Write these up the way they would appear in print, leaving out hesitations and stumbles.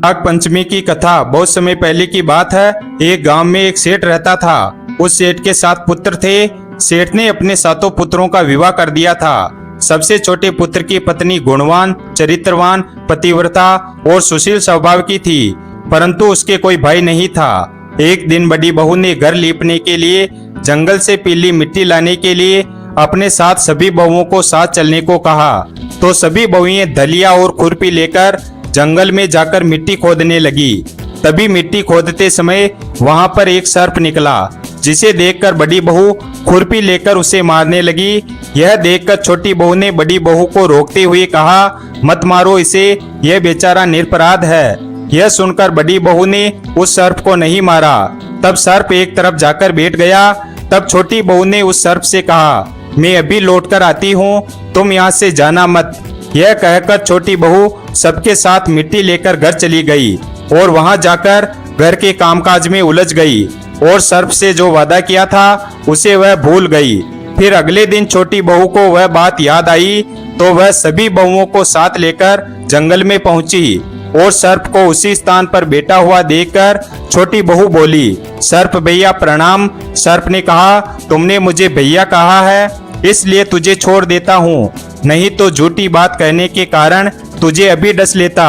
नाग पंचमी की कथा बहुत समय पहले की बात है। एक गांव में एक सेठ रहता था। उस सेठ के 7 पुत्र थे। सेठ ने अपने 7 पुत्रों का विवाह कर दिया था। सबसे छोटे पुत्र की पत्नी गुणवान, चरित्रवान, पतिव्रता और सुशील स्वभाव की थी, परंतु उसके कोई भाई नहीं था। एक दिन बड़ी बहू ने घर लीपने के लिए जंगल से पीली मिट्टी लाने के लिए अपने साथ सभी बहुओं को साथ चलने को कहा, तो सभी बहुएं दलिया और खुरपी लेकर जंगल में जाकर मिट्टी खोदने लगी। तभी मिट्टी खोदते समय वहां पर एक सर्प निकला, जिसे देखकर बड़ी बहू खुरपी लेकर उसे मारने लगी। यह देखकर छोटी बहू ने बड़ी बहू को रोकते हुए कहा, मत मारो इसे, यह बेचारा निरपराध है। यह सुनकर बड़ी बहू ने उस सर्प को नहीं मारा। तब सर्प एक तरफ जाकर बैठ गया। तब छोटी बहू ने उस सर्प से कहा, मैं अभी लौट कर आती हूँ, तुम यहाँ से जाना मत। यह कहकर छोटी बहू सबके साथ मिट्टी लेकर घर चली गई और वहां जाकर घर के कामकाज में उलझ गई और सर्प से जो वादा किया था उसे वह भूल गई। फिर अगले दिन छोटी बहू को वह बात याद आई, तो वह सभी बहुओं को साथ लेकर जंगल में पहुंची और सर्प को उसी स्थान पर बैठा हुआ देखकर छोटी बहू बोली, सर्प भैया प्रणाम। सर्प ने कहा, तुमने मुझे भैया कहा है, इसलिए तुझे छोड़ देता हूँ, नहीं तो झूठी बात कहने के कारण तुझे अभी डस लेता।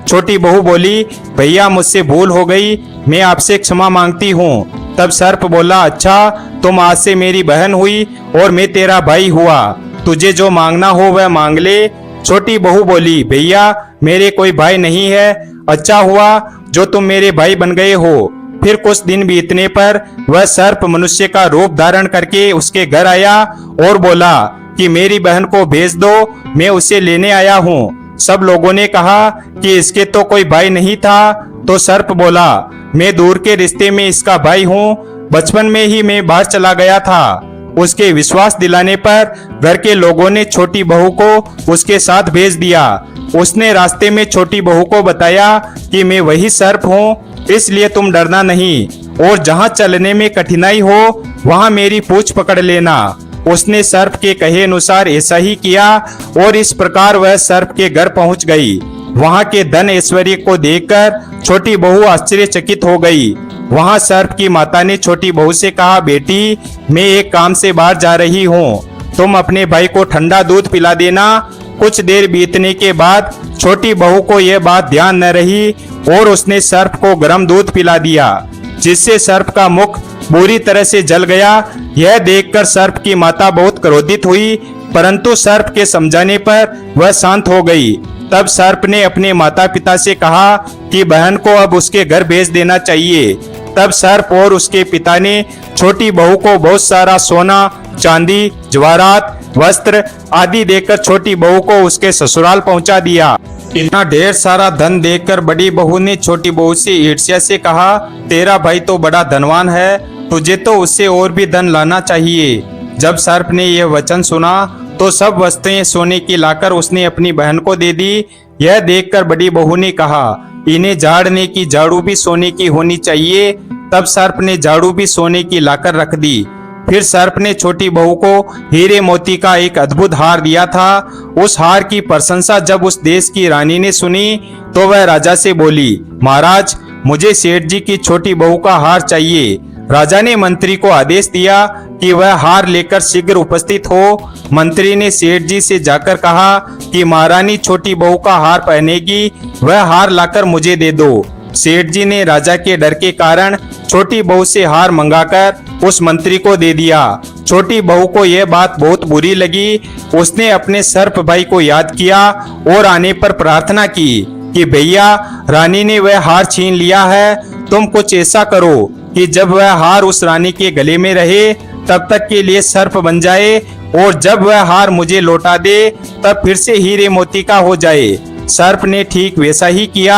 छोटी बहू बोली, भैया मुझसे भूल हो गई, मैं आपसे क्षमा मांगती हूँ। तब सर्प बोला, अच्छा तुम आज से मेरी बहन हुई और मैं तेरा भाई हुआ, तुझे जो मांगना हो वह मांग ले। छोटी बहू बोली, भैया मेरे कोई भाई नहीं है, अच्छा हुआ जो तुम मेरे भाई बन गए हो। फिर कुछ दिन बीतने पर वह सर्प मनुष्य का रूप धारण करके उसके घर आया और बोला कि मेरी बहन को भेज दो, मैं उसे लेने आया हूँ। सब लोगों ने कहा कि इसके तो कोई भाई नहीं था, तो सर्प बोला, मैं दूर के रिश्ते में इसका भाई हूँ, बचपन में ही मैं बाहर चला गया था। उसके विश्वास दिलाने पर घर के लोगों ने छोटी बहू को उसके साथ भेज दिया। उसने रास्ते में छोटी बहू को बताया कि मैं वही सर्प हूँ, इसलिए तुम डरना नहीं, और जहाँ चलने में कठिनाई हो वहाँ मेरी पूंछ पकड़ लेना। उसने सर्प के कहे अनुसार ऐसा ही किया और इस प्रकार वह सर्प के घर पहुंच गई। वहां के धन ऐश्वर्य को देखकर छोटी बहू आश्चर्यचकित हो गई। वहां सर्प की माता ने छोटी बहू से कहा, बेटी मैं एक काम से बाहर जा रही हूँ, तुम अपने भाई को ठंडा दूध पिला देना। कुछ देर बीतने के बाद छोटी बहू को यह बात ध्यान न रही और उसने सर्प को गर्म दूध पिला दिया, जिससे सर्प का मुख बुरी तरह से जल गया। यह देखकर सर्प की माता बहुत क्रोधित हुई, परंतु सर्प के समझाने पर वह शांत हो गई। तब सर्प ने अपने माता पिता से कहा कि बहन को अब उसके घर भेज देना चाहिए। तब सर्प और उसके पिता ने छोटी बहू को बहुत सारा सोना, चांदी, जवाहरात, वस्त्र आदि देकर छोटी बहू को उसके ससुराल पहुंचा दिया। इतना ढेर सारा धन देखकर बड़ी बहू ने छोटी बहू से ईर्ष्या से कहा, तेरा भाई तो बड़ा धनवान है, तुझे तो उससे और भी धन लाना चाहिए। जब सर्प ने यह वचन सुना तो सब वस्तुएं सोने की लाकर उसने अपनी बहन को दे दी। यह देखकर बड़ी बहू ने कहा, इन्हें झाड़ने की झाड़ू भी सोने की होनी चाहिए। तब सर्प ने झाड़ू भी सोने की लाकर रख दी। फिर सर्प ने छोटी बहू को हीरे मोती का एक अद्भुत हार दिया था। उस हार की प्रशंसा जब उस देश की रानी ने सुनी तो वह राजा से बोली, महाराज मुझे सेठ जी की छोटी बहू का हार चाहिए। राजा ने मंत्री को आदेश दिया कि वह हार लेकर शीघ्र उपस्थित हो। मंत्री ने सेठ जी से जाकर कहा कि महारानी छोटी बहू का हार पहनेगी, वह हार लाकर मुझे दे दो। सेठ जी ने राजा के डर के कारण छोटी बहू से हार मंगाकर उस मंत्री को दे दिया। छोटी बहू को यह बात बहुत बुरी लगी। उसने अपने सर्प भाई को याद किया और आने पर प्रार्थना की कि भैया रानी ने वह हार छीन लिया है, तुम कुछ ऐसा करो कि जब वह हार उस रानी के गले में रहे तब तक के लिए सर्प बन जाए, और जब वह हार मुझे लौटा दे तब फिर से हीरे मोती का हो जाए। सर्प ने ठीक वैसा ही किया।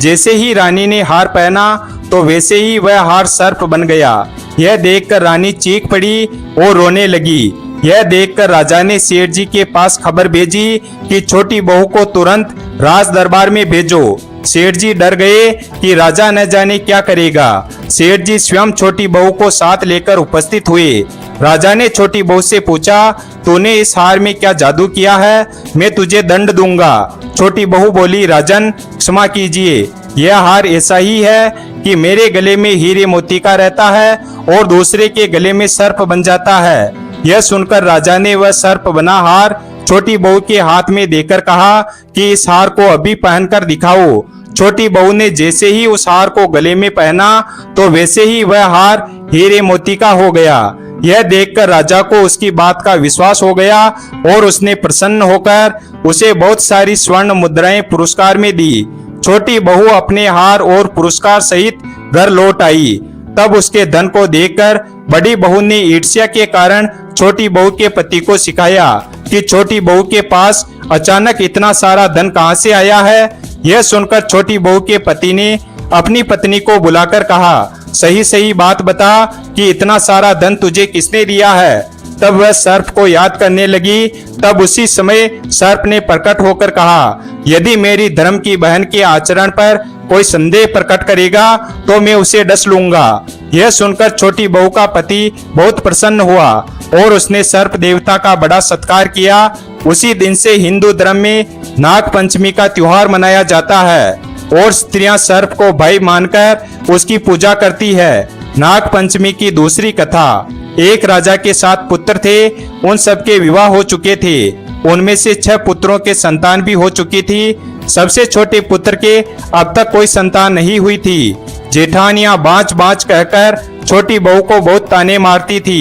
जैसे ही रानी ने हार पहना तो वैसे ही वह हार सर्प बन गया। यह देखकर रानी चीख पड़ी और रोने लगी। यह देखकर राजा ने सेठ जी के पास खबर भेजी कि छोटी बहू को तुरंत राज दरबार में भेजो। सेठ जी डर गए कि राजा न जाने क्या करेगा। सेठ जी स्वयं छोटी बहू को साथ लेकर उपस्थित हुए। राजा ने छोटी बहू से पूछा, तूने इस हार में क्या जादू किया है, मैं तुझे दंड दूंगा। छोटी बहू बोली, राजन क्षमा कीजिए, यह हार ऐसा ही है कि मेरे गले में हीरे मोती का रहता है और दूसरे के गले में सर्प बन जाता है। यह सुनकर राजा ने वह सर्प बना हार छोटी बहू के हाथ में देकर कहा कि इस हार को अभी पहनकर दिखाओ। छोटी बहू ने जैसे ही उस हार को गले में पहना तो वैसे ही वह हार हीरे मोती का हो गया। यह देखकर राजा को उसकी बात का विश्वास हो गया और उसने प्रसन्न होकर उसे बहुत सारी स्वर्ण मुद्राएं पुरस्कार में दी। छोटी बहू अपने हार और पुरस्कार सहित घर लौट आई। तब उसके धन को देखकर बड़ी बहू ने ईर्ष्या के कारण छोटी बहू के पति को सिखाया कि छोटी बहू के पास अचानक इतना सारा धन कहां से आया है। यह सुनकर छोटी बहू के पति ने अपनी पत्नी को बुलाकर कहा, सही सही बात बता कि इतना सारा धन तुझे किसने दिया है। तब वह सर्प को याद करने लगी। तब उसी समय सर्प ने प्रकट होकर कहा, यदि मेरी धर्म की बहन के आचरण पर कोई संदेह प्रकट करेगा तो मैं उसे डस लूंगा। यह सुनकर छोटी बहू का पति बहुत प्रसन्न हुआ और उसने सर्प देवता का बड़ा सत्कार किया। उसी दिन से हिंदू धर्म में नाग पंचमी का त्योहार मनाया जाता है और स्त्रियां सर्प को भाई मानकर उसकी पूजा करती है। नाग पंचमी की दूसरी कथा। एक राजा के 7 पुत्र थे। उन सबके विवाह हो चुके थे। उनमें से 6 पुत्रों के संतान भी हो चुकी थी। सबसे छोटे पुत्र के अब तक कोई संतान नहीं हुई थी। जेठानियां बाँच बाँच कहकर छोटी बहू को बहुत ताने मारती थी।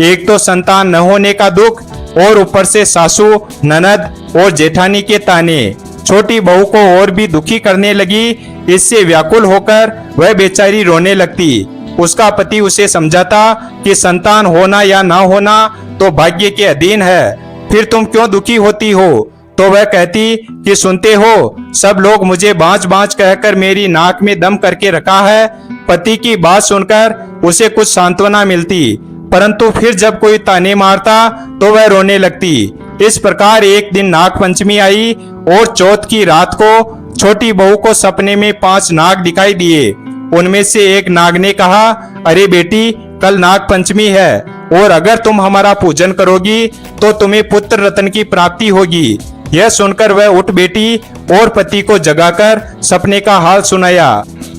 एक तो संतान न होने का दुख और ऊपर से सासू, ननद और जेठानी के ताने छोटी बहू को और भी दुखी करने लगी। इससे व्याकुल होकर वह बेचारी रोने लगती। उसका पति उसे समझाता कि संतान होना या ना होना तो भाग्य के अधीन है, फिर तुम क्यों दुखी होती हो। तो वह कहती कि सुनते हो, सब लोग मुझे बाँच बाँच कहकर मेरी नाक में दम करके रखा है। पति की बात सुनकर उसे कुछ सांत्वना मिलती, परंतु फिर जब कोई ताने मारता तो वह रोने लगती। इस प्रकार एक दिन नाग पंचमी आई और चौथ की रात को छोटी बहू को सपने में 5 नाग दिखाई दिए। उनमें से एक नाग ने कहा, अरे बेटी, कल नाग पंचमी है और अगर तुम हमारा पूजन करोगी तो तुम्हें पुत्र रत्न की प्राप्ति होगी। यह सुनकर वह उठ बैठी और पति को जगाकर सपने का हाल सुनाया।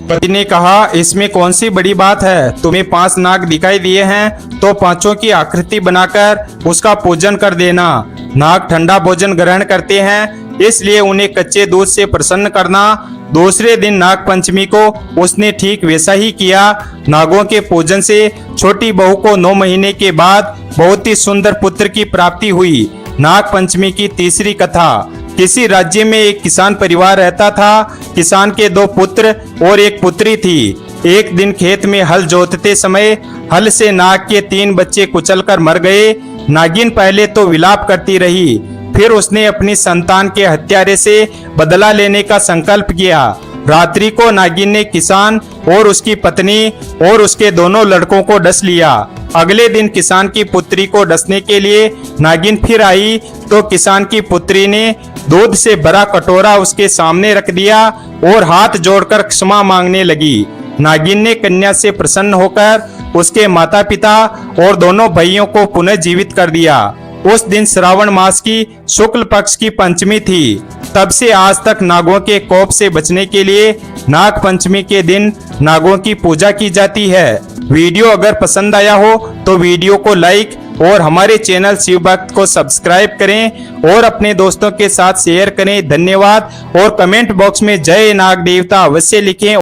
पति ने कहा, इसमें कौन सी बड़ी बात है। तुम्हें 5 नाग दिखाई दिए हैं तो 5 की आकृति बनाकर उसका पूजन कर देना। नाग ठंडा भोजन ग्रहण करते हैं, इसलिए उन्हें कच्चे दूध से प्रसन्न करना। दूसरे दिन नाग पंचमी को उसने ठीक वैसा ही किया। नागों के पूजन से छोटी बहू को 9 महीने के बाद बहुत ही सुंदर पुत्र की प्राप्ति हुई। नाग पंचमी की तीसरी कथा। किसी राज्य में एक किसान परिवार रहता था। किसान के 2 पुत्र और 1 पुत्री थी। एक दिन खेत में हल जोतते समय हल से नाग के 3 बच्चे कुचलकर मर गए। नागिन पहले तो विलाप करती रही, फिर उसने अपनी संतान के हत्यारे से बदला लेने का संकल्प किया। रात्रि को नागिन ने किसान और उसकी पत्नी और उसके दोनों लड़कों को डस लिया। अगले दिन किसान की पुत्री को डसने के लिए नागिन फिर आई तो किसान की पुत्री ने दूध से भरा कटोरा उसके सामने रख दिया और हाथ जोड़कर क्षमा मांगने लगी। नागिन ने कन्या से प्रसन्न होकर उसके माता पिता और दोनों भाइयों को पुनः जीवित कर दिया। उस दिन श्रावण मास की शुक्ल पक्ष की पंचमी थी। तब से आज तक नागों के कोप से बचने के लिए नाग पंचमी के दिन नागों की पूजा की जाती है। वीडियो अगर पसंद आया हो तो वीडियो को लाइक और हमारे चैनल शिव भक्त को सब्सक्राइब करें और अपने दोस्तों के साथ शेयर करें। धन्यवाद। और कमेंट बॉक्स में जय नाग देवता अवश्य लिखें।